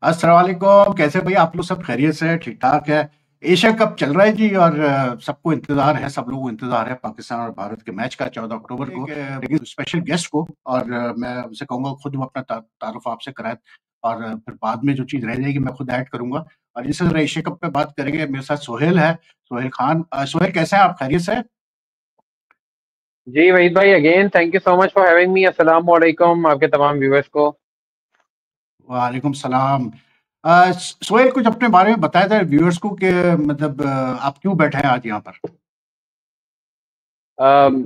अस्सलाम वालेकुम। कैसे भाई आप लोग? सब खैरियत से है? ठीक ठाक है? एशिया कप चल रहा है जी, और सबको इंतजार है, सब लोगों को इंतजार है पाकिस्तान और भारत के मैच का 14 अक्टूबर को। लेकिन स्पेशल गेस्ट को, और मैं उनसे कहूंगा खुद वो अपना तारुफ आपसे कराए, और फिर बाद में जो चीज रह जाएगी मैं खुद ऐड करूंगा। और इस तरह एशिया कप पे बात करेंगे। मेरे साथ सोहेल है, सोहेल खान। सोहेल, कैसे हैं आप? खैरियत से हैं? जी वहीद भाई, again thank you so much for having me. अस्सलाम वालेकुम आपके तमाम व्यूअर्स को। वालेकुम सलाम। सोहेल, कुछ अपने बारे में बताया था व्यूअर्स को कि मतलब आप क्यों बैठे हैं आज यहाँ पर? अम,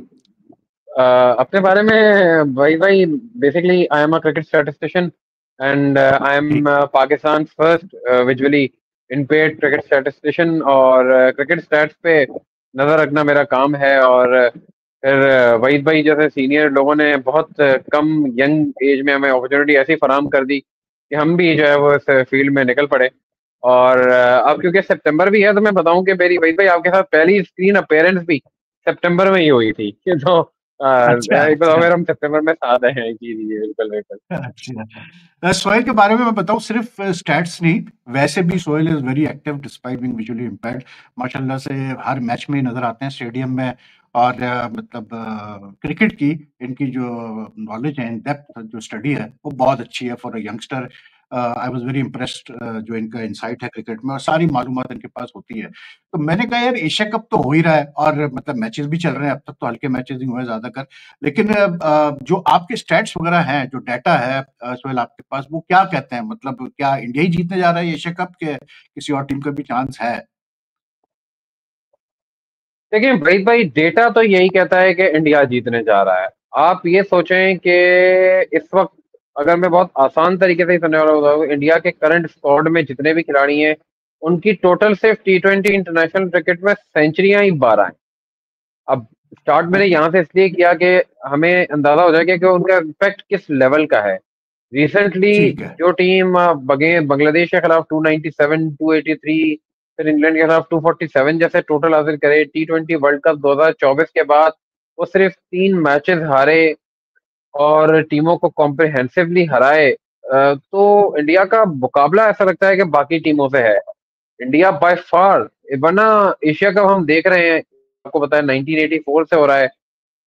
अपने बारे में वहीद भाई, basically I am a cricket statistician and I am ठीक। Pakistan first visually impaired cricket statistician. और क्रिकेट स्टैट्स पे नजर रखना मेरा काम है। और फिर वहीद भाई जैसे सीनियर लोगों ने बहुत कम यंग एज में हमें अपॉर्चुनिटी ऐसी फराहम कर दी कि हम भी जो है वो इस फील्ड में निकल पड़े। और अब क्योंकि सितंबर भी है तो मैं बताऊं कि मेरी वहीद भाई आपके साथ पहली स्क्रीन अपेयरेंस भी सितंबर में ही हुई थी। तो अच्छा, एक बार अच्छा। फिर हम सितंबर में साथ हैं। जी जी जी, बिल्कुल बिल्कुल। अच्छा। सोहेल के बारे में मैं बताऊं, सिर्फ स्टैट्स नहीं, वैसे भी Sohail is very active despite being visually impaired. माशाल्लाह से हर मैच में नजर आते हैं स्टेडियम में। और मतलब क्रिकेट की इनकी जो नॉलेज है, इन डेप्थ जो स्टडी है, वो बहुत अच्छी है for a youngster. I was very impressed. जो इनका इंसाइट है क्रिकेट में, और सारी मालूमात इनके पास होती है। तो मैंने कहा यार, एशिया कप तो हो ही रहा है, और मतलब मैचेस भी चल रहे हैं। अब तक तो हल्के मैचेस ही हुए हैं ज्यादातर। लेकिन जो आपके स्टैट्स वगैरह हैं, जो डाटा है सोहेल आपके पास, वो क्या कहते हैं? मतलब क्या इंडिया ही जीतने जा रहा है एशिया कप के? किसी और टीम का भी चांस है? देखिए वहीद भाई, डेटा तो यही कहता है कि इंडिया जीतने जा रहा है। आप ये सोचें कि इस वक्त, अगर मैं बहुत आसान तरीके से ही समझा रहा हूँ, इंडिया के करंट स्क्वाड में जितने भी खिलाड़ी हैं उनकी टोटल सिर्फ T20 इंटरनेशनल क्रिकेट में सेंचुरियां ही 12 हैं। अब स्टार्ट मैंने अच्छा। यहाँ से इसलिए किया कि हमें अंदाजा हो जाएगा कि उनका इम्पैक्ट किस लेवल का है। रिसेंटली ठीक है। जो टीम बगे बांग्लादेश के खिलाफ 297, 283, फिर इंग्लैंड के खिलाफ 247 जैसे टोटल हासिल करे T20 वर्ल्ड कप 2024 के बाद, वो सिर्फ 3 मैचेस हारे और टीमों को कॉम्प्रिहेंसिवली हराए। तो इंडिया का मुकाबला ऐसा लगता है कि बाकी टीमों से है। इंडिया बाय फार, वरना एशिया कप हम देख रहे हैं, आपको पता है 1984 से हो रहा है।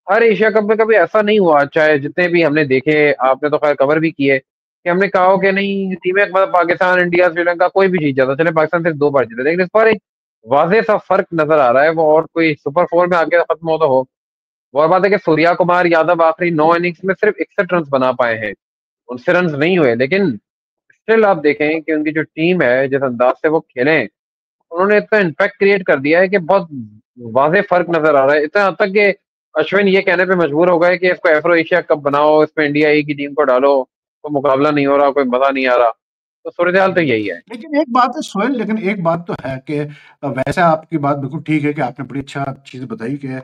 हर एशिया कप में कभी ऐसा नहीं हुआ, चाहे जितने भी हमने देखे, आपने तो खैर कवर भी किए, कि हमने कहा हो कि नहीं टीमें, मतलब पाकिस्तान, इंडिया, श्रीलंका कोई भी जीत जाता, चले पाकिस्तान सिर्फ 2 बार जीते, लेकिन इस बार एक वाजे सा फर्क नजर आ रहा है। वो और कोई सुपर फोर में आके खत्म होता हो। वो और बात है कि सूर्या कुमार यादव आखिरी 9 इनिंग्स में सिर्फ 61 रन बना पाए हैं, उनसे रन नहीं हुए। लेकिन स्टिल आप देखें कि उनकी जो टीम है, जिस अंदाज से वो खेले, उन्होंने इतना इम्पैक्ट क्रिएट कर दिया है कि बहुत वाजे फर्क नजर आ रहा है। इतना हद तक कि अश्विन ये कहने पे मजबूर हो गए कि इसको एफ्रो एशिया कप बनाओ, इसमें इंडिया ए की टीम को डालो, तो मुकाबला नहीं हो रहा, कोई मजा नहीं आ रहा। तो सूरत हाल तो यही है। लेकिन एक बात है सोहेल, लेकिन एक बात तो है कि वैसे आपकी बात बिल्कुल ठीक है कि आपने बड़ी अच्छा चीज बताई कि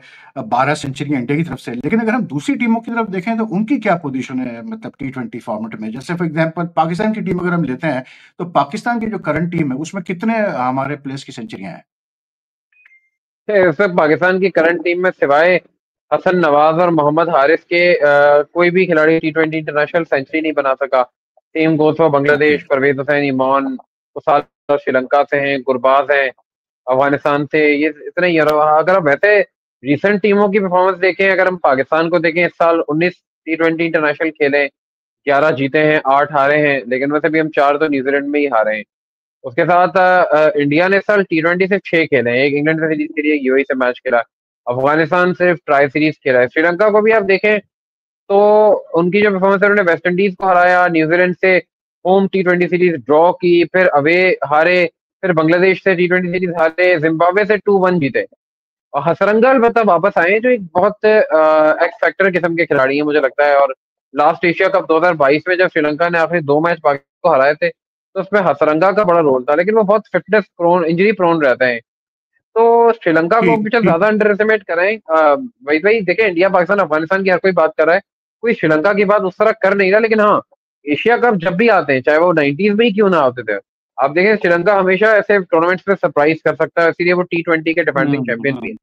12 सेंचुरी इंडिया की तरफ से। लेकिन अगर हम दूसरी टीमों की तरफ देखें तो उनकी क्या पोजीशन है, मतलब T20 फॉर्मेट में? जैसे फॉर एग्जांपल पाकिस्तान की टीम अगर हम लेते हैं, तो पाकिस्तान की जो करंट टीम है उसमें कितने हमारे प्लेयर्स की सेंचुरियां हैं? इस वक्त पाकिस्तान की करंट टीम में सिवाय हसन नवाज और मोहम्मद हारिस के कोई भी खिलाड़ी T20 इंटरनेशनल सेंचुरी नहीं बना सका। Team goal for okay. Bangladesh, Parvez Hossain, Emon, Kusal Sri Lanka से हैं, गुरबाज हैं अफगानिस्तान से, ये इतने ही हैं। और अगर हम वैसे रिसेंट टीमों की परफॉर्मेंस देखें, अगर हम पाकिस्तान को देखें, इस साल 19 T20 इंटरनेशनल खेले, 11 जीते हैं, 8 हारे हैं, लेकिन वैसे भी हम 4 तो न्यूजीलैंड में ही हारे हैं। उसके साथ इंडिया ने इस साल T20 सिर्फ 6 खेले हैं, एक इंग्लैंड से सीरीज खेली, एक यूएई से मैच खेला। अफगानिस्तान सिर्फ ट्राई सीरीज खेला है। श्रीलंका को भी आप देखें तो उनकी जो परफॉर्मेंस है, उन्होंने वेस्ट इंडीज को हराया, न्यूजीलैंड से होम T20 सीरीज ड्रॉ की, फिर अवे हारे, फिर बांग्लादेश से T20 सीरीज हारे, जिम्बाब्वे से 2-1 जीते। और हसरंगा अलबत्ता वापस आए हैं, जो एक बहुत एक्स फैक्टर किस्म के खिलाड़ी हैं मुझे लगता है। और लास्ट एशिया कप 2022 में जब श्रीलंका ने आखिरी 2 मैच पाकिस्तान को हराए थे, तो उसमें हसरंगा का बड़ा रोल था, लेकिन वो बहुत फिटनेस प्रोन, इंजरी प्रोन रहते हैं। तो श्रीलंका को ठीक, भी चल ठीक। ज्यादा अंडर एस्टिमेट करें, वही वही देखें, इंडिया पाकिस्तान अफगानिस्तान की हर कोई बात कर रहा है, कोई श्रीलंका की बात उस तरह कर नहीं रहा। लेकिन हाँ, एशिया कप जब भी आते हैं, चाहे वो 90s में ही क्यों ना आते थे, आप देखें श्रीलंका हमेशा ऐसे टूर्नामेंट्स में सरप्राइज कर सकता है, इसीलिए वो T20 के डिफेंडिंग हम्म, चैंपियन भी है।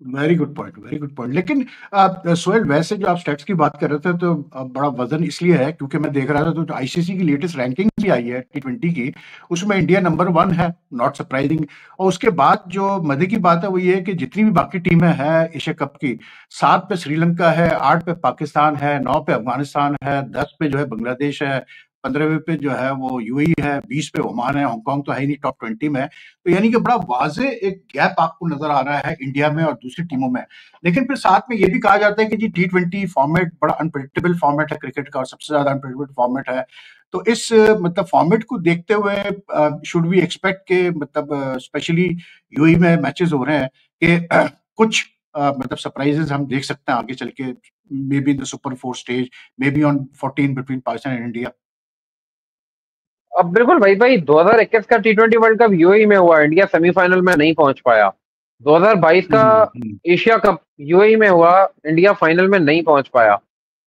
Very good point, very good point. लेकिन सोहेल, वैसे जो आप स्टैट्स की बात कर रहे थे, तो बड़ा वजन इसलिए है क्योंकि मैं देख रहा था तो आईसीसी की लेटेस्ट रैंकिंग भी आई है T20 की, उसमें इंडिया नंबर 1 है, नॉट सरप्राइजिंग। और उसके बाद जो मजे की बात है वो ये है कि जितनी भी बाकी टीमें हैं एशिया कप की, 7 पे श्रीलंका है, 8 पे पाकिस्तान है, 9 पे अफगानिस्तान है, 10 पे जो है बांग्लादेश है, 15वें पे जो है वो यूएई है, 20 पे ओमान है, हांगकांग तो है ही नहीं टॉप 20 में। तो यानी कि बड़ा वाज़े एक गैप आपको नज़र आ रहा है इंडिया में और दूसरी टीमों में। लेकिन फिर साथ में ये भी कहा जाता है कि जी T20 फॉर्मेट बड़ा अनप्रेडिक्टेबल फॉर्मेट है क्रिकेट का, और सबसे ज़्यादा अनप्रेडिक्टेबल फॉर्मेट है। तो इस मतलब फॉर्मेट को देखते हुए शुड वी एक्सपेक्ट के मतलब स्पेशली यूएई में मैचेस हो रहे हैं कि कुछ मतलब सरप्राइजेस हम देख सकते हैं आगे चल के, may be in the super 4 stage, may be on 14 between Pakistan and India. अब बिल्कुल भाई 2021 का T20 वर्ल्ड कप यूएई में हुआ, इंडिया सेमीफाइनल में नहीं पहुंच पाया। 2022 का हम्म। एशिया कप यूएई में हुआ, इंडिया फाइनल में नहीं पहुंच पाया।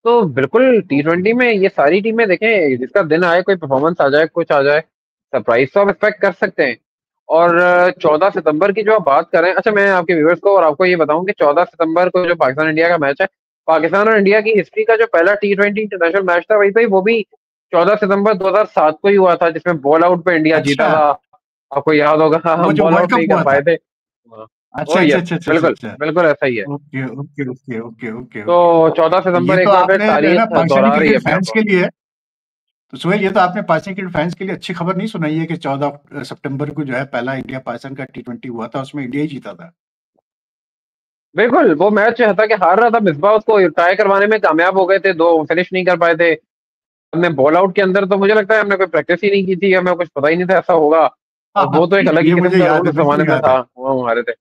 तो बिल्कुल T20 में ये सारी टीमें देखें, जिसका दिन आए, कोई परफॉर्मेंस आ जाए, कुछ आ जाए, सरप्राइज तो आप एक्सपेक्ट कर सकते हैं। और 14 सितंबर की जो आप बात कर रहे हैं, अच्छा मैं आपके व्यूअर्स को और आपको ये बताऊं कि 14 सितंबर को जो पाकिस्तान इंडिया का मैच है, पाकिस्तान और इंडिया की हिस्ट्री का जो पहला T20 इंटरनेशनल मैच था भाई वो भी 14 सितंबर 2007 को ही हुआ था, जिसमें बॉल आउट पे इंडिया जीता अच्छा, था। आपको याद होगा, वो हम जो बॉल वर्ल्ड आउट कप नहीं कर हुआ पाए था। थे। हाँ, अच्छा, वो अच्छा, यस, अच्छा, अच्छा, अच्छा, बिल्कुल अच्छा। बिल्कुल ऐसा ही है। Okay, okay, okay, okay, okay, okay, okay. तो चौदह तो ये सितंबर तो एक बार फिर आपने जो है ना तारीख पाकिस्तानी दोहरा रही है क्रिकेट अपने आप फैंस को। के लिए, तो सोहेल ये तो आपने पाकिस्तानी क्रिकेट फैंस के लिए अच्छी खबर नहीं सुनाई है कि 14 सितंबर को जो है पहला इंडिया पाकिस्तान का T20 हुआ था, उसमें इंडिया ही जीता था। बिल्कुल, वो मैच था कि हार रहा था मिसबा, उसको टाई करवाने में कामयाब हो गए थे, दो फिनिश नहीं कर पाए थे। हमने बॉल आउट के अंदर तो मुझे लगता है हमने कोई प्रैक्टिस ही नहीं की थी, हमें कुछ पता ही नहीं था ऐसा होगा। हाँ, और हाँ, वो तो एक अलग ही ये किस्म मुझे का याद रोल है, उस जमाने बिल्कुल में याद था, है। वो हमारे थे,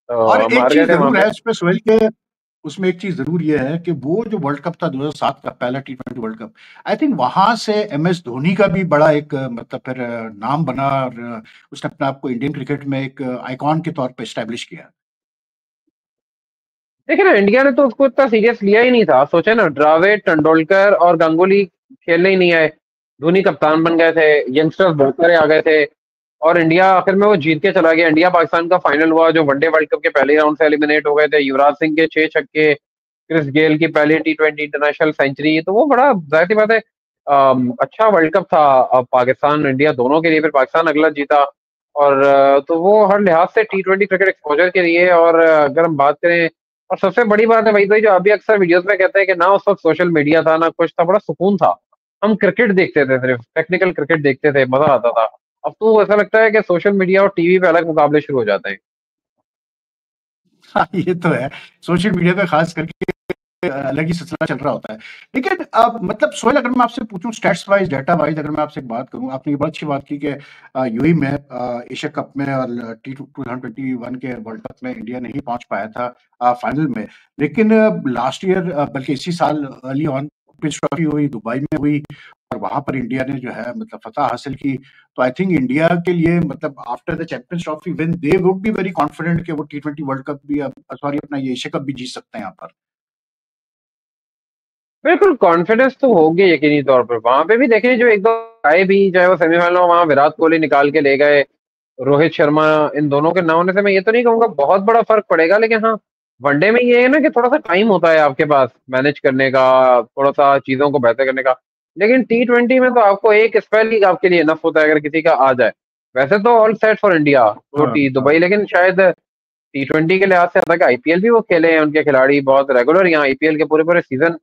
और तो हम एक हार गए चीज थे वहां जरूर पे। है इसमें सोहेल के, उसमें एक चीज जरूर ये है कि वो जो वर्ल्ड कप था 2007 का पहला T20 world cup, I think वहां से एमएस धोनी का भी बड़ा एक मतलब फिर नाम बना, और उसने अपने आप को इंडियन क्रिकेट में एक आइकॉन के तौर पे स्टैब्लिश किया। देखिए ना, इंडिया ने तो उसको इतना सीरियस लिया ही नहीं था। सोचे ना, द्रविड़, तेंदुलकर और गांगुली खेलने ही नहीं आए, धोनी कप्तान बन गए थे, यंगस्टर्स बहुत सारे आ गए थे, और इंडिया आखिर में वो जीत के चला गया। इंडिया पाकिस्तान का फाइनल हुआ, जो वनडे वर्ल्ड कप के पहले राउंड से एलिमिनेट हो गए थे। युवराज सिंह के 6 छक्के, क्रिस गेल की पहली T20 इंटरनेशनल सेंचुरी, तो वो बड़ा जाहिर सी बात है अच्छा वर्ल्ड कप था पाकिस्तान इंडिया दोनों के लिए। फिर पाकिस्तान अगला जीता, और तो वो हर लिहाज से T20 क्रिकेट एक्सपोजर के लिए। और अगर हम बात करें, और सबसे बड़ी बात है भाई जो अभी अक्सर वीडियोस में कहते हैं कि ना उस वक्त सोशल मीडिया था ना कुछ था, बड़ा सुकून था। हम क्रिकेट देखते थे, सिर्फ टेक्निकल क्रिकेट देखते थे, मजा आता था। अब तो ऐसा लगता है कि सोशल मीडिया और टीवी पे अलग मुकाबले शुरू हो जाते हैं। हाँ, ये तो है। सोशल मीडिया पे खास करके अलग ही सिलसिला चल रहा होता है। लेकिन अब मतलब सोहेल, अगर मैं आपसे पूछूं स्टैट्स वाइज, डाटा वाइज, अगर मैं आपसे एक बात करूं, आपने ये बहुत अच्छी बात की कि यूएई में एशिया कप में और T2021 के वर्ल्ड कप में इंडिया नहीं पहुंच पाया था फाइनल में। लेकिन लास्ट ईयर, बल्कि इसी साल अर्ली ऑन, चैंपियंस ट्रॉफी हुई, दुबई में हुई, और वहां पर इंडिया ने जो है मतलब फतह हासिल की। तो आई थिंक इंडिया के लिए मतलब after the champions trophy win, they would be very confident कि वो T20 वर्ल्ड कप भी, सॉरी, अपना ये एशिया कप भी जीत सकते हैं यहाँ पर। बिल्कुल कॉन्फिडेंस तो होगी यकीनी तौर पर। वहां पे भी देखें, जो एक दो आए भी, चाहे वो सेमीफाइनल में वहां विराट कोहली निकाल के ले गए, रोहित शर्मा, इन दोनों के ना होने से मैं ये तो नहीं कहूंगा बहुत बड़ा फर्क पड़ेगा, लेकिन हाँ, वनडे में ये है ना कि थोड़ा सा टाइम होता है आपके पास मैनेज करने का, थोड़ा सा चीजों को बेहतर करने का। लेकिन T20 में तो आपको एक स्पेल ही आपके लिए इनफ होता है, अगर किसी का आ जाए। वैसे तो ऑल सेट फॉर इंडिया वो हाँ, टी हाँ। दुबई, लेकिन शायद T20 के लिहाज से, हालांकि आईपीएल भी वो खेले हैं, उनके खिलाड़ी बहुत रेगुलर यहाँ आईपीएल के पूरे पूरे सीजन,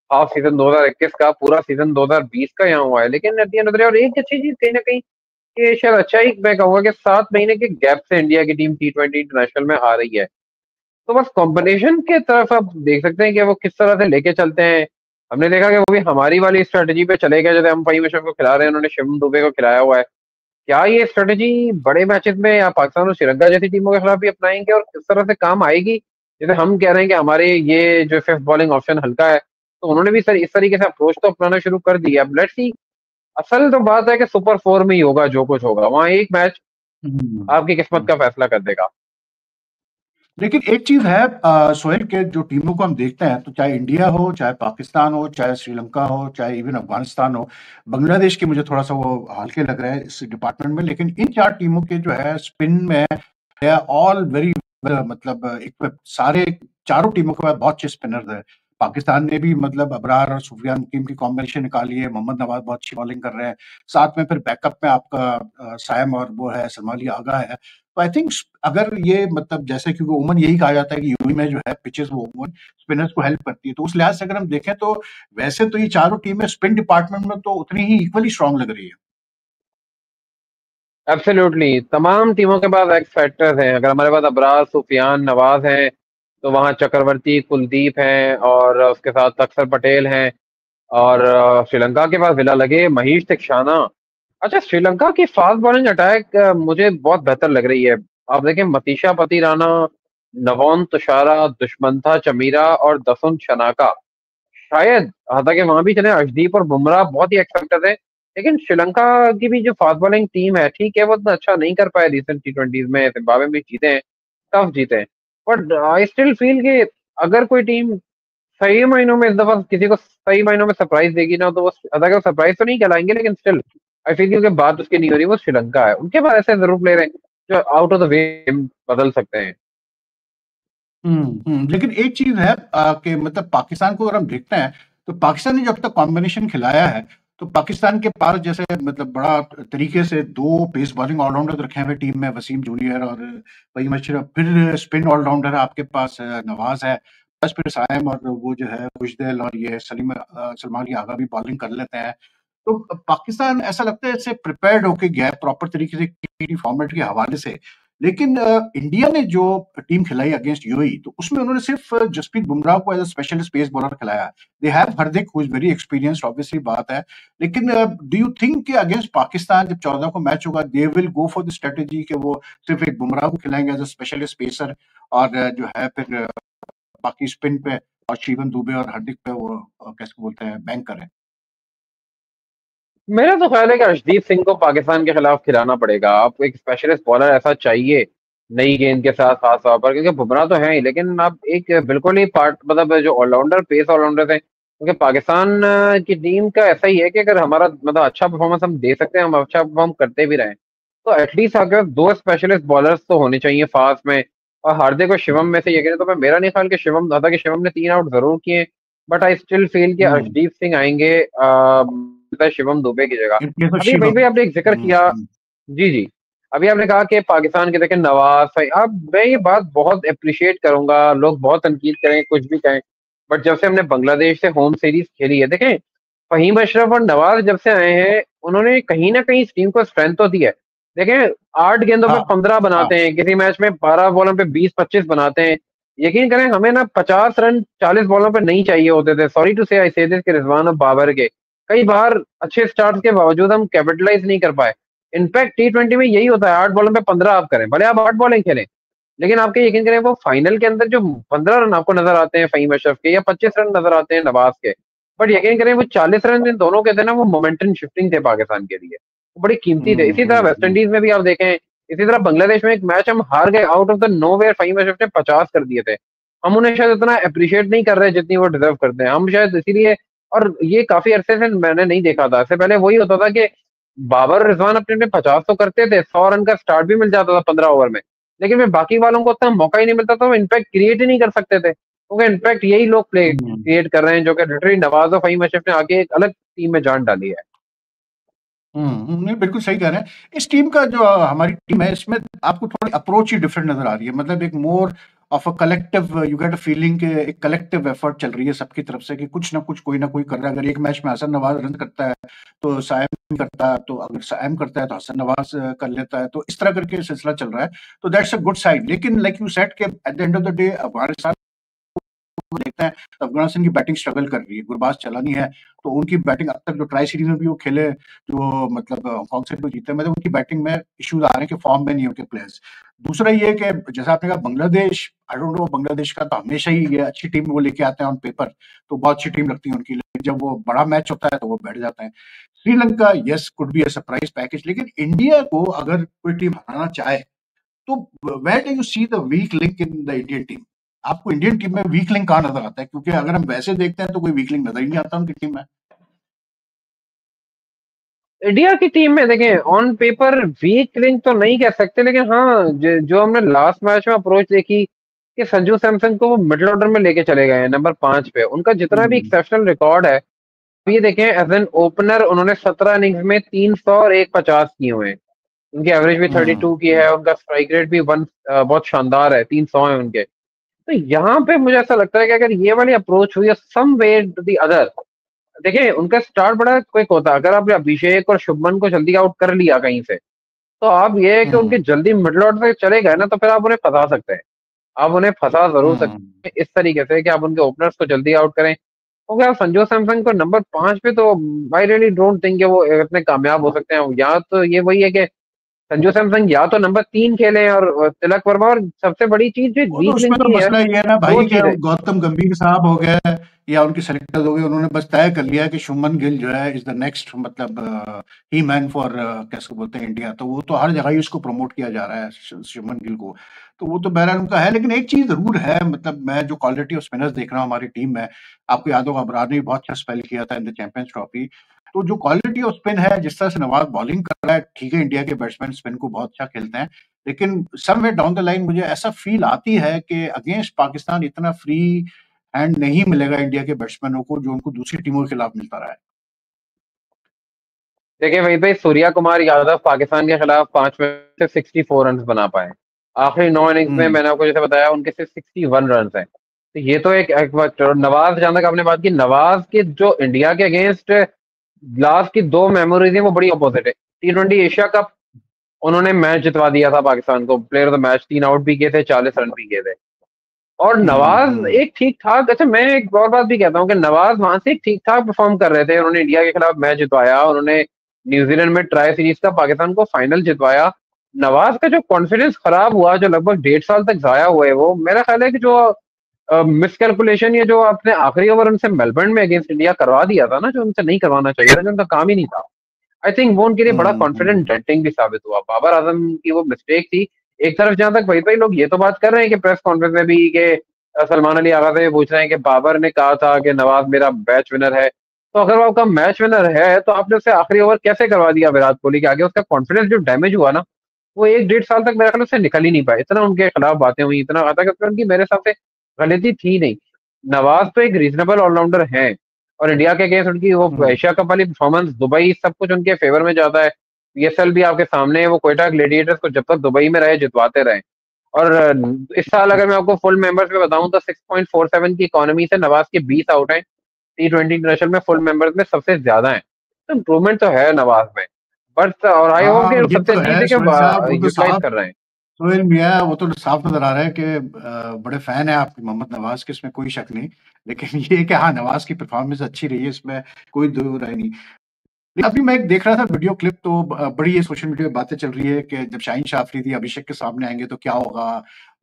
हाफ सीजन 2021 का, पूरा सीजन 2020 का यहाँ हुआ है। लेकिन at the end of the day, और एक अच्छी चीज कहीं ना कहीं, ये शायद अच्छा ही मैं कहूंगा कि 7 महीने के गैप से इंडिया की टीम T20 इंटरनेशनल में आ रही है। तो बस कॉम्बिनेशन के तरफ आप देख सकते हैं कि वो किस तरह से लेके चलते हैं। हमने देखा कि वो भी हमारी वाली स्ट्रेटेजी पे चले गए, जैसे हम फहीम अशरफ को खिला रहे हैं, उन्होंने शिवम दुबे को खिलाया हुआ है। क्या ये स्ट्रेटेजी बड़े मैचेस में या पाकिस्तान और श्रीलंका जैसी टीमों के खिलाफ भी अपनाएंगे, और किस तरह से काम आएगी? जैसे हम कह रहे हैं कि हमारे ये जो फिफ्थ बॉलिंग ऑप्शन हल्का है, तो उन्होंने भी सर इस तरीके से अप्रोच तो अपनाना शुरू कर दिया। अब लेट्स सी, असल तो बात है कि सुपर फोर में ही होगा जो कुछ होगा, वहां एक मैच हम्म। आपकी किस्मत का फैसला कर देगा। लेकिन एक चीज है सोहेल, के जो टीमों को हम देखते हैं, तो चाहे इंडिया हो, चाहे पाकिस्तान हो, चाहे श्रीलंका हो, चाहे इवन अफगानिस्तान हो, बांग्लादेश के मुझे थोड़ा सा वो हल्के लग रहा है इस डिपार्टमेंट में, लेकिन इन 4 टीमों के जो है स्पिन में ऑल वेरी मतलब एक सारे चारों टीमों के पास बहुत अच्छे स्पिनर्स है। पाकिस्तान ने भी मतलब अबरार और सुफियान कीम की कॉम्बिनेशन निकाली है, मोहम्मद नवाज बहुत अच्छी बॉलिंग कर रहे हैं, साथ में फिर बैकअप में आपका साइम और वो है सलमान अली आगा है। तो आई थिंक अगर ये मतलब जैसे क्योंकि उमन यही कहा जाता है कि यूएई में जो है पिचेस वो उमन स्पिनर्स को हेल्प करती है, तो उस लिहाज से अगर हम देखें तो वैसे तो ये चारों टीमें स्पिन डिपार्टमेंट में तो उतनी ही इक्वली स्ट्रांग लग रही है। एब्सोल्युटली तमाम टीमों के पास एक्स फैक्टर्स हैं। अगर हमारे पास अबरार, सुफियान, नवाज हैं, तो वहाँ चक्रवर्ती, कुलदीप हैं और उसके साथ अक्षर पटेल हैं। और श्रीलंका के पास विला लगे, महीश तिक्षाना। अच्छा, श्रीलंका की फास्ट बॉलिंग अटैक मुझे बहुत बेहतर लग रही है। आप देखें, मतीशा पतिराना, नवोन तुषारा, दुष्मंथा चमीरा और दसुन शनाका। शायद हालांकि वहां भी चले अर्शदीप और बुमराह बहुत ही एक्सपेक्टेड है। लेकिन श्रीलंका की भी जो फास्ट बॉलिंग टीम है, ठीक है, वो इतना अच्छा नहीं कर पाए रिसेंट टी20 में। जिम्बाब्वे में जीते हैं, टफ जीते हैं। बट आई स्टिल फील कि अगर कोई टीम सही मायनों में इस दफा किसी को सही मायनों में सरप्राइज देगी ना, तो वो अगर सरप्राइज तो नहीं कहलाएंगे, लेकिन स्टिल आई फील क्योंकि बात उसकी नहीं हो रही, वो श्रीलंका है। उनके पास ऐसे जरूर प्लेयर हैं जो आउट ऑफ द वे बदल सकते हैं। लेकिन एक चीज है कि मतलब पाकिस्तान को अगर हम देखते हैं तो पाकिस्तान ने जो अब तक कॉम्बिनेशन खिलाया है, तो पाकिस्तान के पास जैसे मतलब बड़ा तरीके से दो पेस बॉलिंग ऑलराउंडर रखे हुए टीम में, वसीम जूनियर और वहीम अशरफ, फिर स्पिन ऑलराउंडर आपके पास नवाज है, प्लस फिर साइम और वो जो है खुशदेल और ये सलमान अली आगा भी बॉलिंग कर लेते हैं। तो पाकिस्तान ऐसा लगता है इससे प्रिपेयर्ड होके गया है प्रॉपर तरीके से टी फॉर्मेट के हवाले से। लेकिन इंडिया ने जो टीम खिलाई अगेंस्ट यूएई, तो उसमें उन्होंने सिर्फ जसप्रीत बुमराह को as a specialist pace bowler खिलाया। They have Hardik who is very experienced, obviously बात है। लेकिन डू यू थिंक कि अगेंस्ट पाकिस्तान जब 14 को मैच होगा they will go for the strategy कि वो सिर्फ एक बुमराह को खिलाएंगे एज अ स्पेशलिस्ट पेसर, और जो है फिर बाकी स्पिन पे और शिवम दुबे और हार्दिक पे वो कैसे बोलते हैं बैंक करें? मेरा तो ख्याल है कि अर्शदीप सिंह को पाकिस्तान के खिलाफ खिलाना पड़ेगा। आपको एक स्पेशलिस्ट बॉलर ऐसा चाहिए नई गेंद के साथ खास तौर पर, क्योंकि बुमराह तो है ही, लेकिन आप एक बिल्कुल ही पार्ट मतलब जो ऑलराउंडर पेस ऑलराउंडर है, क्योंकि पाकिस्तान की टीम का ऐसा ही है कि अगर हमारा मतलब अच्छा परफॉर्मेंस हम दे सकते हैं, हम अच्छा परफॉर्म करते भी रहें, तो एटलीस्ट आपके पास दो स्पेशलिस्ट बॉलर्स तो होने चाहिए फास्ट में। और हार्दिक और शिवम में से ये कहें तो मैं मेरा नहीं ख्याल कि शिवम, हालांकि शिवम ने 3 आउट जरूर किए, बट आई स्टिल फील कि हम्म अर्शदीप सिंह आएंगे शिवम दुबे की जगह। इन प्लेस ऑफ अभी वही शिवम। पे आपने एक जिक्र किया। जी जी। अभी आपने कहा कि पाकिस्तान के देखें नवाज भाई, अब मैं ये बात बहुत अप्रिशिएट करूंगा, लोग बहुत तनकीद करें कुछ भी कहें, बट जब से हमने बांग्लादेश से होम सीरीज खेली है, देखें फहीम अशरफ और नवाज जब से आए हैं, उन्होंने कहीं ना कहीं इस टीम को स्ट्रेंथ तो दी है। देखें, 8 गेंदों पे हाँ 15 हाँ। बनाते हैं, किसी मैच में 12 बॉलों पे 20-25 बनाते हैं। यकीन करें, हमें ना 50 रन 40 बॉलों पे नहीं चाहिए होते थे। सॉरी टू से आई से दिस, के रिजवान और बाबर के कई बार अच्छे स्टार्ट के बावजूद हम कैपिटलाइज नहीं कर पाए। इनफैक्ट टी20 में यही होता है, 8 बॉलों पे 15 आप करें, भले आप 8 बॉलें खेलें, लेकिन आपके यकीन करें वो फाइनल के अंदर जो 15 रन आपको नजर आते हैं फहीम अशरफ के, या 25 रन नजर आते हैं नवाज के, बट यकीन करें वो 40 रन इन दोनों के थे ना, वो मोमेंटम शिफ्टिंग थे पाकिस्तान के लिए, वो बड़ी कीमती थे। इसी तरह वेस्ट हम्म। इंडीज में भी आप देखें, इसी तरह बांग्लादेश में एक मैच हम हार गए, out of the nowhere Faheem Ashraf ने 50 कर दिए थे। हम उन्हें शायद इतना अप्रिशिएट नहीं कर रहे जितनी वो डिजर्व करते हैं, हम शायद इसीलिए। और ये काफी अरसे से मैंने नहीं देखा था, इससे पहले वही होता था कि बाबर रिजवान अपने अपने 50 तो करते थे, 100 रन का स्टार्ट भी मिल जाता था 15 ओवर में, लेकिन फिर बाकी वालों को उतना मौका ही नहीं मिलता था, वो इनफैक्ट क्रिएट ही नहीं कर सकते थे, क्योंकि इनफैक्ट यही लोग प्ले हम्म क्रिएट कर रहे हैं, जो कि लिटरली नवाज और फहीम अशरफ ने आगे एक अलग टीम में जान डाली है। नहीं बिल्कुल सही कह रहे हैं। इस टीम का जो हमारी टीम है इसमें आपको थोड़ी अप्रोच ही डिफरेंट नजर आ रही है, मतलब एक more of a collective, you get a feeling कि एक कलेक्टिव एफर्ट चल रही है सबकी तरफ से कि कुछ ना कुछ कोई ना कोई कर रहा है। अगर एक मैच में हसन नवाज रन करता है तो साइम करता है, तो अगर साइम करता है तो हसन नवाज कर लेता है, तो इस तरह करके सिलसिला चल रहा है। तो दैट्स अ गुड साइड। लेकिन लाइक यू सेड के at the end of the day हमारे देखते हैं तो अफगानिस्तान की बैटिंग स्ट्रगल कर रही है, गुरबाज चलानी है, तो उनकी बैटिंग अब तक जो ट्राई सीरीज में भी वो खेले, जो मतलब हांगकांग से जो जीते, मतलब उनकी बैटिंग में इश्यूज आ रहे हैं कि फॉर्म में नहीं है उनके प्लेयर्स। दूसरा ये कि जैसा आपने कहा Bangladesh, I don't know, Bangladesh का तो हमेशा ही ये अच्छी टीम वो लेके आते हैं ऑन पेपर, तो बहुत अच्छी टीम लगती है उनकी, लेकिन जब वो बड़ा मैच होता है तो वो बैठ जाते हैं। Sri Lanka yes could be a surprise package, लेकिन इंडिया को अगर कोई टीम हराना चाहे तो where do you see the weak link in the Indian team? आपको इंडियन टीम में वीक लिंक कहाँ नजर आता है? क्योंकि अगर हम वैसे देखते हैं तो कोई वीक लिंक नजर ही नहीं आता उनकी टीम में। इंडिया की टीम में देखें, ऑन पेपर वीक लिंक तो नहीं कह सकते, लेकिन हाँ जो हमने लास्ट मैच में अप्रोच देखी कि संजू सैमसन को वो मिडिल ऑर्डर में लेके चले गए हैं नंबर 5 पे, उनका जितना भी हम्म, एक्सेप्शनल रिकॉर्ड है। अब ये देखें, एज एन ओपनर उन्होंने 17 इनिंग्स में 300 और 150 किए हुए हैं। उनकी एवरेज भी 32 की हम्म, है, उनका स्ट्राइक रेट भी बहुत शानदार है, 300 है उनके। तो यहाँ पे मुझे ऐसा लगता है कि अगर ये वाली अप्रोच हुई सम वे टू दी अदर, देखिए उनका स्टार्ट बड़ा क्विक होता है। अगर आपने अभिषेक और शुभमन को जल्दी आउट कर लिया कहीं से, तो आप ये है कि हम्म, उनके जल्दी मिडल ऑर्डर से चले गए ना, तो फिर आप उन्हें फंसा सकते हैं। आप उन्हें फंसा जरूर हम्म। सकते हैं इस तरीके से कि आप उनके ओपनर्स को जल्दी आउट करें, क्योंकि आप संजू सैमसन को नंबर 5 पे तो आई रियली डोंट थिंक वो इतने कामयाब हो सकते हैं। या तो ये वही है कि संजू सैमसन या तो नंबर 3 खेले और तिलक वर्मा, और सबसे बड़ी चीज जो वो तो वीक उसमें लिंक तो की है, मसला ये है ना दो भाई कि चीजें। गौतम गंभीर साहब हो गए या उनके सेलेक्टर्स हो गए, उन्होंने बस तय कर लिया कि शुभमन गिल जो है इज द नेक्स्ट, मतलब ही मैन फॉर कैसे बोलते हैं इंडिया, तो वो तो हर जगह ही उसको प्रमोट किया जा रहा है शुभमन गिल को। तो वो तो बहरहाल उनका है, लेकिन एक चीज जरूर है, मतलब मैं जो क्वालिटी ऑफ स्पिनर्स देख रहा हूँ हमारी टीम में, आपको याद होगा अबरार ने भी बहुत अच्छा स्पेल किया था इन द चैंपियंस ट्रॉफी। तो जो क्वालिटी ऑफ स्पिन है, जिस तरह से नवाज बॉलिंग कर रहा है, ठीक है इंडिया के बैट्समैन स्पिन को बहुत अच्छा खेलते हैं, लेकिन समवेयर डाउन द लाइन मुझे ऐसा फील आती है कि अगेंस्ट पाकिस्तान इतना फ्री हैंड नहीं मिलेगा इंडिया के बैट्समैनों को जो उनको दूसरी टीमों के खिलाफ मिलता रहा है। देखिए वहीं पे सूर्या कुमार यादव पाकिस्तान के खिलाफ 5 में से 64 रन बना पाए। आखिरी 9 इनिंग्स में हम्म, मैंने आपको जैसे बताया उनके सिर्फ 61 रन है। तो ये तो एक वक्त। और नवाज, जहां तक आपने बात की, नवाज के जो इंडिया के अगेंस्ट लास्ट की 2 मेमोरीज हैं वो बड़ी अपोजिट है। T20 एशिया कप उन्होंने मैच जितवा दिया था पाकिस्तान को, player of the match, 3 out भी किए थे, 40 रन भी किए थे। और नवाज हम्म, एक ठीक ठाक, अच्छा मैं एक और बात भी कहता हूँ कि नवाज वहां से एक ठीक ठाक परफॉर्म कर रहे थे, उन्होंने इंडिया के खिलाफ मैच जितवाया, उन्होंने न्यूजीलैंड में ट्राई सीरीज का पाकिस्तान को फाइनल जितवाया। नवाज का जो कॉन्फिडेंस खराब हुआ, जो लगभग 1.5 साल तक जाया हुआ है, वो मेरा ख्याल है कि जो मिसकैलकुलेशन, ये जो आपने आखिरी ओवर उनसे मेलबर्न में अगेंस्ट इंडिया करवा दिया था ना, जो उनसे नहीं करवाना चाहिए था, जो उनका काम ही नहीं था। आई थिंक वो उनके लिए बड़ा कॉन्फिडेंट हम्म, डेंटिंग भी साबित हुआ। बाबर आजम की वो मिस्टेक थी। एक तरफ जहां तक भाई भाई लोग ये तो बात कर रहे हैं कि प्रेस कॉन्फ्रेंस में भी कि सलमान अली आगा से पूछ रहे हैं कि बाबर ने कहा था कि नवाज मेरा मैच विनर है। तो अगर वो आपका मैच विनर है, तो आपने उससे आखिरी ओवर कैसे करवा दिया विराट कोहली के आगे? उसका कॉन्फिडेंस जो डैमेज हुआ ना, वो 1 1.5 साल तक मेरे ख्याल से निकल ही नहीं पाए। इतना उनके खिलाफ बातें हुई, इतना आता कि उनकी मेरे हिसाब से गलती थी नहीं। नवाज तो एक रीजनेबल ऑलराउंडर हैं, और इंडिया के अगेंस्ट उनकी वो हम्म, एशिया कप वाली परफॉर्मेंस, दुबई, सब कुछ उनके फेवर में जाता है। पीएसएल भी आपके सामने है, वो कोयटा ग्लेडिएटर्स को जब तक दुबई में रहे जितवाते रहे। और इस साल अगर मैं आपको फुल मेंबर्स में बताऊं तो 6.47 की इकोनॉमी से नवाज के 20 आउट हैं। T20 इंटरनेशनल में फुल मेंबर्स में सबसे ज्यादा है। तो इम्प्रूवमेंट तो है नवाज में। बट और आई होप हाँ कि ये सबसे तो अच्छी है चीज है सोहेल साहब, वो कि तो यूटिलाइज साफ, कर रहे हैं। सोहेल मियाँ, वो तो साफ नजर आ रहा है कि बड़े फैन है आपके मोहम्मद नवाज के, इसमें कोई शक नहीं। लेकिन ये है कि हाँ, नवाज की परफॉर्मेंस अच्छी रही है, इसमें कोई दो राय नहीं। नहीं, अभी मैं एक देख रहा था वीडियो क्लिप, तो बड़ी ये सोशल मीडिया पे बातें चल रही है कि जब शाहीन शाह अफरीदी अभिषेक के सामने आएंगे तो क्या होगा,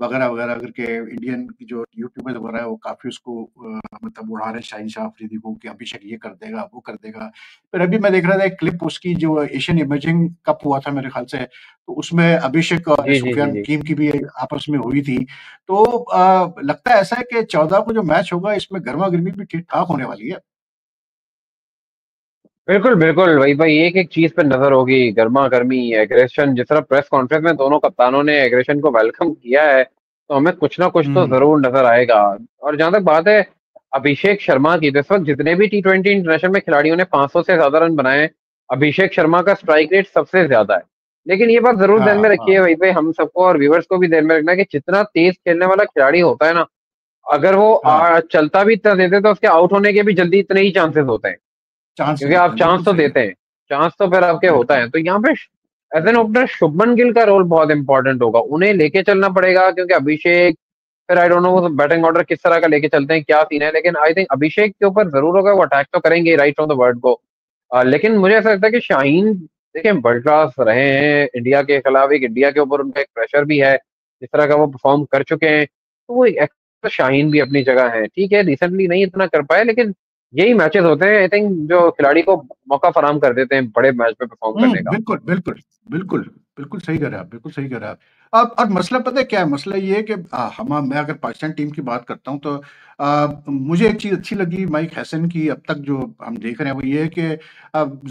वगैरह वगैरह करके इंडियन की जो यूट्यूबर्स वगैरह है वो काफी उसको मतलब उड़ा रहे हैं शाहीन शाह अफरीदी को कि अभिषेक ये कर देगा वो कर देगा। फिर अभी मैं देख रहा था एक क्लिप उसकी, जो एशियन इमर्जिंग कप हुआ था मेरे ख्याल से, तो उसमें अभिषेक और जी जी जी सुफियान जी। टीम की भी आपस में हुई थी। तो लगता है ऐसा है कि 14 को जो मैच होगा इसमें गर्मा गर्मी भी ठीक ठाक होने वाली है। बिल्कुल बिल्कुल, वही भाई एक एक चीज पे नजर होगी, गर्मा गर्मी, एग्रेशन। जिस तरह प्रेस कॉन्फ्रेंस में दोनों कप्तानों ने एग्रेशन को वेलकम किया है, तो हमें कुछ ना कुछ तो हम्म, जरूर नजर आएगा। और जहां तक बात है अभिषेक शर्मा की, तो इस वक्त जितने भी T20 इंटरनेशनल में खिलाड़ियों ने 500 से ज्यादा रन बनाए हैं, अभिषेक शर्मा का स्ट्राइक रेट सबसे ज्यादा है। लेकिन ये बात जरूर ध्यान में हाँ, रखिए हाँ, वही पे, हम सबको और व्यूवर्स को भी ध्यान में रखना है कि जितना तेज खेलने वाला खिलाड़ी होता है ना, अगर वो हाँ, चलता भी इतना देते तो उसके आउट होने के भी जल्दी इतने ही चांसेस होते हैं। चांसेस क्योंकि आप होते हैं, चांस बिल्कुल तो सही है। देते हैं, चांस तो फिर आपके होता बिल्कुल, है। तो यहाँ पे एज एन बिल्कुल। ओपनर शुभमन गिल का रोल बहुत इंपॉर्टेंट होगा, उन्हें लेके चलना पड़ेगा, क्योंकि अभिषेक, फिर आई डोंट नो वो बैटिंग ऑर्डर किस तरह का लेके चलते हैं, क्या सीन है। लेकिन आई थिंक अभिषेक के ऊपर जरूर होगा, वो अटैक तो करेंगे राइट फ्रॉम द वर्ड को। लेकिन मुझे ऐसा लगता है कि शाहीन, देखिए वर्ल्ड क्लास रहे हैं इंडिया के खिलाफ, एक इंडिया के ऊपर उनका एक प्रेशर भी है, जिस तरह का वो परफॉर्म कर चुके हैं। तो वो एक तो शाहीन भी अपनी जगह है, ठीक है रिसेंटली नहीं इतना कर पाए, लेकिन यही मैचेस होते हैं आई थिंक जो खिलाड़ी को मौका फराहम कर देते हैं बड़े मैच में परफॉर्म करने का। बिल्कुल, बिल्कुल, बिल्कुल, बिल्कुल सही कह रहे हैं आप, बिल्कुल सही कह रहे हैं आप। अब और मसला पता है क्या है? मसला ये है कि मैं अगर पाकिस्तान टीम की बात करता हूँ तो मुझे एक चीज़ अच्छी लगी माइक हैसन की, अब तक जो हम देख रहे हैं वो ये है कि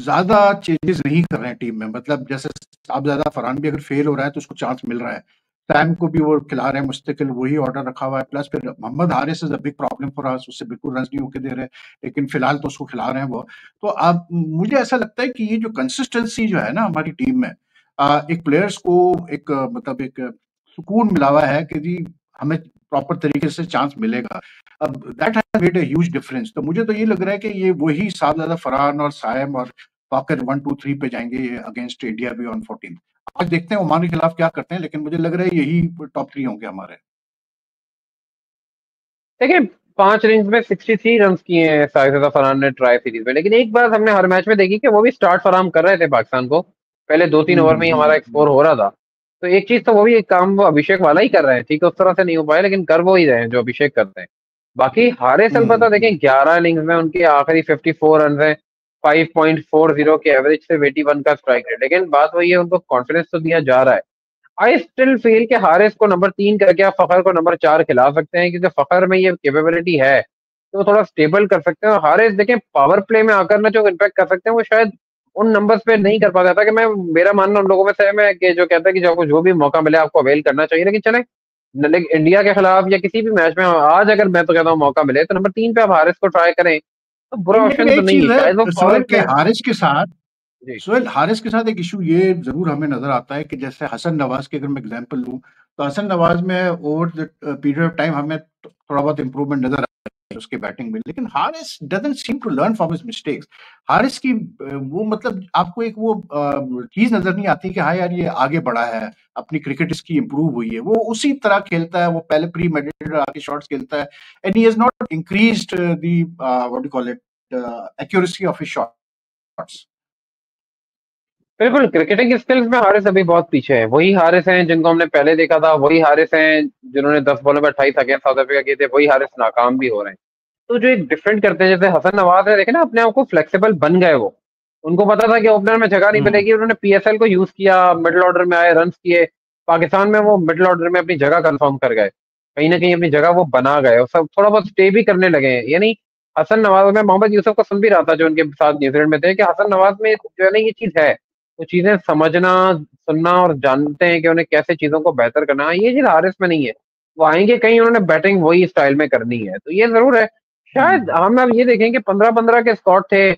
ज़्यादा चेंजेस नहीं कर रहे हैं टीम में। मतलब जैसे साहबज़ादा फरहान भी अगर फेल हो रहा है तो उसको चांस मिल रहा है। सैम को भी वो खिला रहे हैं मुस्तकिल, वही ऑर्डर रखा हुआ है। प्लस फिर Mohammad Haris is a big problem for us, उससे बिल्कुल रन्स नहीं होके दे रहे, लेकिन फिलहाल तो उसको खिला रहे हैं वो। तो अब मुझे ऐसा लगता है कि ये जो कंसिस्टेंसी जो है ना हमारी टीम में, एक प्लेयर्स को एक मतलब एक सुकून मिला हुआ है कि जी हमें प्रॉपर तरीके से चांस मिलेगा। अब that has made a huge difference. तो मुझे तो ये लग रहा है कि ये वही साहबजादा फरहान और साइम और पाकर 1 2 3 पे जाएंगे अगेंस्ट इंडिया भी ऑन 14। आज देखते हैं ओमान के खिलाफ क्या करते हैं, लेकिन मुझे लग रहा है यही टॉप 3 होंगे हमारे। देखिए 5 इनिंग्स में 63 रन किए हैं साजिदा फरहान ने ट्राई सीरीज में, लेकिन एक बात हमने हर मैच में देखी कि वो भी स्टार्ट फराहम कर रहे थे पाकिस्तान को। पहले 2-3 ओवर में ही हमारा एक स्कोर हो रहा था। तो एक चीज तो वो भी एक काम वो अभिषेक वाला ही कर रहे हैं, ठीक है उस तरह से नहीं हो पाया लेकिन कर वो ही रहे हैं जो अभिषेक करते हैं। बाकी हारिस अलबत्ता देखें 11 इनिंग्स में उनके आखिरी 54 रन है, 5.40 के एवरेज से 81 का स्ट्राइक रेट। लेकिन बात वही है, उनको कॉन्फिडेंस तो दिया जा रहा है। आई स्टिल फील कि हारिस को नंबर 3 करके आप फखर को नंबर 4 खिला सकते हैं, क्योंकि फखर में ये कैपेबिलिटी है तो थोड़ा स्टेबल कर सकते हैं। और हारिस देखें पावर प्ले में आकर ना जो इम्पैक्ट कर सकते हैं वो शायद उन नंबर्स पे नहीं कर पाता था। कि मैं मेरा मानना उन लोगों में से है मैं कि जो कहता है कि जो भी मौका मिले आपको अवेल करना चाहिए। लेकिन चले लेकिन इंडिया के खिलाफ या किसी भी मैच में आज अगर मैं तो कहता हूँ मौका मिले तो नंबर 3 पे आप हारिस को ट्राई करें तो बुरा लेकिन ऑप्शन तो एक नहीं चीज है, शायद वो है पावर सोहेल के प्ले। हारिस के साथ, जी। सोहेल हारिस के साथ एक इशू ये जरूर हमें नजर आता है कि जैसे हसन नवाज की अगर मैं एग्जांपल लूं, तो हसन नवाज में over the period of time हमें थोड़ा बहुत इंप्रूवमेंट नजर आता है उसके बैटिंग में, लेकिन Haris doesn't seem to learn from his mistakes. Haris की वो मतलब आपको एक वो चीज नजर नहीं आती कि हाँ यार ये आगे बढ़ा है, अपनी क्रिकेट इसकी इंप्रूव हुई है। वो उसी तरह खेलता है, वो पहले प्री मेडिटेटेड आके शॉट्स खेलता है, and he has not increased the what do call it accuracy of his shots. बिल्कुल क्रिकेटिंग स्किल्स में हारिस अभी बहुत पीछे है। वही हारिस हैं जिनको हमने पहले देखा था, वही हारिस हैं जिन्होंने 10 बॉलों में 28 अगेंस्ट साउथ अफ्रीका किए थे, वही हारिस नाकाम भी हो रहे हैं। तो जो एक डिफरेंट करते हैं जैसे हसन नवाज है, देखे ना अपने आप को फ्लेक्सिबल बन गए वो। उनको पता था कि ओपनर में जगह नहीं हम्म मिलेगी, उन्होंने पीएसएल को यूज किया, मिडिल ऑर्डर में आए, रन किए। पाकिस्तान में वो मिडिल ऑर्डर में अपनी जगह कंफर्म कर गए, कहीं ना कहीं अपनी जगह वो बना गए और सब थोड़ा बहुत स्टे भी करने लगे हैं। यानी हसन नवाज में मोहम्मद यूसुफ को सुन भी रहा था जो उनके साथ न्यूजीलैंड में थे कि हसन नवाज में जो है ना ये चीज है, वो चीजें समझना सुनना और जानते हैं कि उन्हें कैसे चीजों को बेहतर करना है। ये चीज हारिस में नहीं है। वो आएंगे कहीं उन्होंने बैटिंग वही स्टाइल में करनी है, तो ये जरूर है। शायद हम्म हम अब ये देखें कि 15-15 के स्कॉट थे,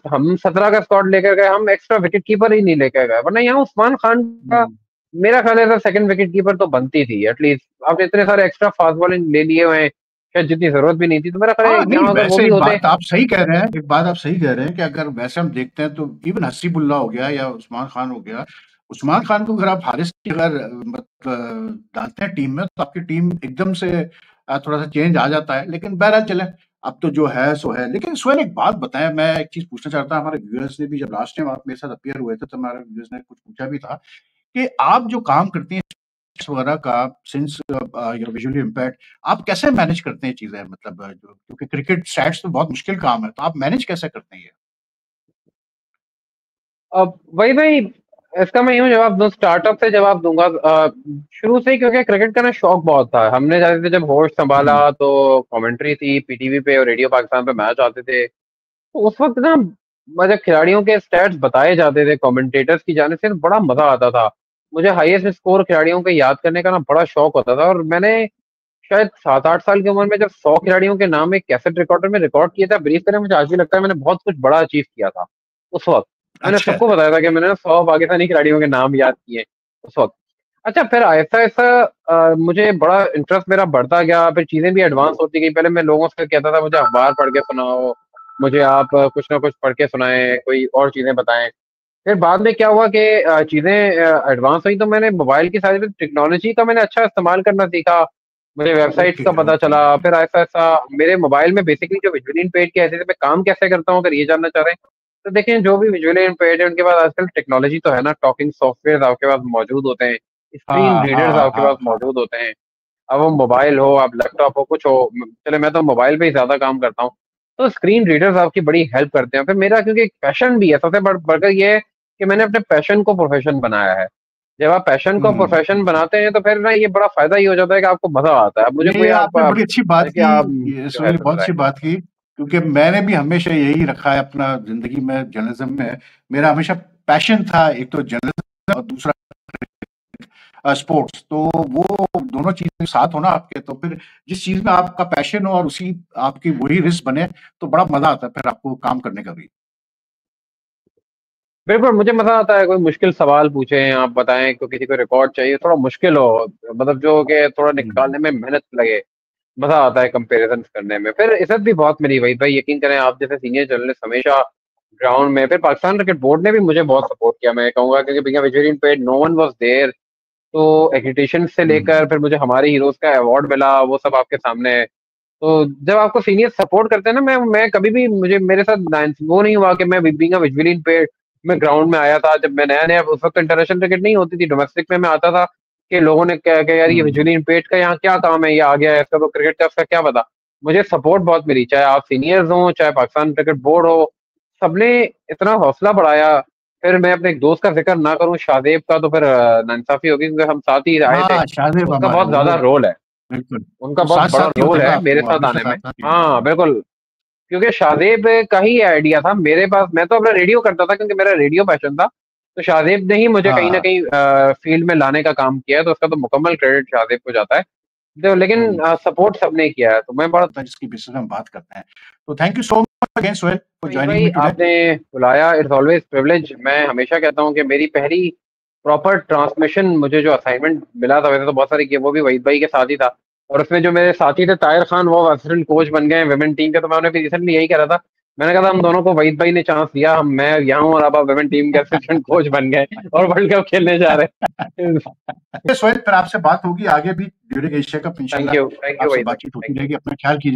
हम 17 का स्कॉट लेकर गए, हम एक्स्ट्रा विकेट कीपर ही नहीं लेकर गए, वरना यहाँ उस्मान खान का हम्म। मेरा ख्याल है सेकंड विकेट कीपर तो बनती थी एटलीस्ट। आपने इतने सारे एक्स्ट्रा फास्ट बॉलिंग ले लिए हुए हैं, शायद जितनी जरूरत भी नहीं थी, तो मेरा ख्याल है हाँ, नहीं यहाँ अगर वो वैसे भी एक होते। बात आप सही कह रहे हैं, एक बात आप सही कह रहे हैं कि अगर वैसे हम देखते हैं तो इवन हसीबुल्ला हो गया या उस्मान खान हो गया, उस्मान खान को अगर आप हारिस की अगर डालते हैं टीम में तो आपकी टीम एकदम से थोड़ा सा चेंज आ जाता है। लेकिन बहरहाल चले, अब तो जो है सो है। लेकिन सोहेल एक बात बताएं, मैं एक चीज पूछना चाहता हूँ। हमारे व्यूअर्स ने भी जब लास्ट टाइम आप मेरे साथ अपीयर हुए थे तो हमारे व्यूअर्स ने कुछ पूछा भी था कि आप जो काम करती हैं वगैरह का, सिंस यू विजुअली इम्पेयर्ड, आप कैसे मैनेज करते हैं चीजें? मतलब जो क्योंकि क्रिकेट स्टैट्स तो बहुत मुश्किल काम है, तो आप मैनेज कैसे करते हैं ये? अब वही भाई, इसका मैं यूं जवाब दूं, स्टार्टअप से जवाब दूंगा। शुरू से ही क्योंकि क्रिकेट का ना शौक बहुत था, हमने जाते थे जब होश संभाला हम्म तो कमेंट्री थी पीटीवी पे और रेडियो पाकिस्तान पे मैच आते थे। तो उस वक्त ना जब खिलाड़ियों के स्टैट्स बताए जाते थे कमेंटेटर्स की जाने से, तो बड़ा मजा आता था। मुझे हाईएस्ट स्कोर खिलाड़ियों के याद करने का ना बड़ा शौक होता था। और मैंने शायद 7-8 साल की उम्र में जब 100 खिलाड़ियों के नाम एक कैसेट रिकॉर्डर में रिकॉर्ड किया था ब्रीफ करें, मुझे आज भी लगता है मैंने बहुत कुछ बड़ा अचीव किया था उस वक्त। मैंने अच्छा। सबको बताया था कि मैंने ना 100 पाकिस्तानी खिलाड़ियों के नाम याद किए उस वक्त। अच्छा फिर आहिस्ता आहिस्ता मुझे बड़ा इंटरेस्ट मेरा बढ़ता गया, फिर चीजें भी एडवांस होती गई। पहले मैं लोगों से कहता था मुझे अखबार पढ़ के सुनाओ, मुझे आप कुछ ना कुछ पढ़ के सुनाएं, कोई और चीजें बताएं। फिर बाद में क्या हुआ कि चीजें एडवांस हुई तो मैंने मोबाइल की सारी टेक्नोलॉजी का मैंने अच्छा इस्तेमाल करना सीखा। मुझे वेबसाइट्स ओके का पता ओके। चला। फिर ऐसा ऐसा मेरे मोबाइल में बेसिकली जो विजुअली इम्पेयर्ड के ऐसे मैं काम कैसे करता हूँ अगर ये जानना चाह रहे हैं तो देखें, जो भी विजुअली इम्पेयर्ड है उनके पास आजकल टेक्नोलॉजी तो है ना, टॉकिंग सॉफ्टवेयर आपके पास मौजूद होते हैं, स्क्रीन हाँ रीडर्स हाँ आपके हाँ पास हाँ। मौजूद होते हैं। अब वो मोबाइल हो, आप लैपटॉप हो, कुछ हो, चले मैं तो मोबाइल पे ही ज्यादा काम करता हूँ। तो स्क्रीन रीडर्स आपकी बड़ी हेल्प करते हैं। फिर मेरा क्योंकि एक पैशन भी है, सबसे बढ़कर ये है कि मैंने अपने पैशन को प्रोफेशन बनाया है। जब आप पैशन को प्रोफेशन बनाते हैं तो फिर ना ये बड़ा फायदा ही हो जाता है कि आपको मजा आता है। अब मुझे कोई ये आपने बड़ी अच्छी बात कि की, आप ये जो है सोहेल बहुत समझाएं। अच्छी बात की, क्योंकि मैंने भी हमेशा यही रखा है अपना जिंदगी में, जर्नलिज्म में मेरा हमेशा पैशन था, एक तो जर्नलिज्म और दूसरा स्पोर्ट्स। तो वो दोनों चीजें साथ होना आपके, तो फिर जिस चीज में आपका पैशन हो और उसी आपकी वही रिस्क बने, तो बड़ा मजा आता है फिर आपको काम करने का भी। बिल्कुल, मुझे मजा आता है, कोई मुश्किल सवाल पूछें, आप बताएं, को किसी को रिकॉर्ड चाहिए थोड़ा मुश्किल हो, मतलब जो कि थोड़ा हम्म। निकालने में मेहनत लगे, मजा आता है कंपैरिजन करने में। फिर इज्जत भी बहुत मिली भाई भाई, यकीन करें, आप जैसे सीनियर जर्नलिस्ट हमेशा ग्राउंड में। फिर पाकिस्तान क्रिकेट बोर्ड ने भी मुझे बहुत सपोर्ट किया, मैं कहूंगा, क्योंकि बिना which paid no one was there. तो एक्रिडिटेशन से लेकर हम्म। फिर मुझे हमारे हीरोज का अवार्ड मिला, वो सब आपके सामने है। तो जब आपको सीनियर सपोर्ट करते हैं ना, मैं कभी भी, मुझे मेरे साथ वो नहीं हुआ कि मैं बीइंग अ विजुअली पे मैं ग्राउंड में आया था। जब मैं नया नया, उस वक्त इंटरनेशनल क्रिकेट नहीं होती थी, डोमेस्टिक में मैं आता था कि लोगों ने क्या क्या यार, ये हम्म। विजुअली इम्पेयर्ड का यहाँ क्या काम है, ये आ गया है, इसका तो क्रिकेट का, इसका क्या पता। मुझे सपोर्ट बहुत मिली, चाहे आप सीनियर्स हो, चाहे पाकिस्तान क्रिकेट बोर्ड हो, सबने इतना हौसला बढ़ाया। फिर मैं अपने एक दोस्त का जिक्र ना करूं, शाहजेब का, तो फिर नाइंसाफी होगी, क्योंकि हम साथ ही आए थे। हाँ, शाहजेब उसका हमारे बहुत वो ज्यादा रोल है, बिल्कुल, उनका वो बहुत साथ बड़ा साथ ही होते रोल हैं ना है आपके, मेरे वो साथ हमेशा आने साथ में। साथ ही होते हाँ हैं। बिल्कुल, क्योंकि शाहजेब का ही आइडिया था मेरे पास, मैं तो अपना रेडियो करता था क्योंकि मेरा रेडियो पैशन था। तो शाहजेब ने ही मुझे कहीं ना हाँ। कहीं फील्ड में लाने का काम किया है, तो उसका तो मुकम्मल क्रेडिट शाहजेब को जाता है। तो लेकिन हम्म। सपोर्ट सबने किया है, तो मैं बड़ा। होता है जिसकी बेसिस में हम बात करते हैं। तो thank you so much again Sohail for Waheed joining भाई, मी टुडे। आपने बुलाया, इट्स ऑलवेज प्रिविलेज। मैं हमेशा कहता हूँ कि मेरी पहली प्रॉपर ट्रांसमिशन, मुझे जो असाइनमेंट मिला था, वैसे तो बहुत सारी किए, वो भी वहीद भाई के साथ ही था। और उसमें जो मेरे साथी थे, ताहिर खान, वो असिस्टेंट कोच बन गए विमेन टीम के। तो मैं उन्हें रिसेंटली यही कह रहा था, मैंने कहा था हम दोनों को वहीद भाई ने चांस दिया, हम, मैं यहाँ हूँ और अब आप विमेन टीम के असिस्टेंट कोच बन गए और वर्ल्ड कप खेलने जा रहे हैं। सोहेल फिर आपसे बात होगी आगे भी ड्यूरिंग एशिया कप, थैंक इंशाल्लाह यू आपसे वहीद भाई, बातचीत होती थैंक यू। रहेगी। अपना ख्याल कीजिए।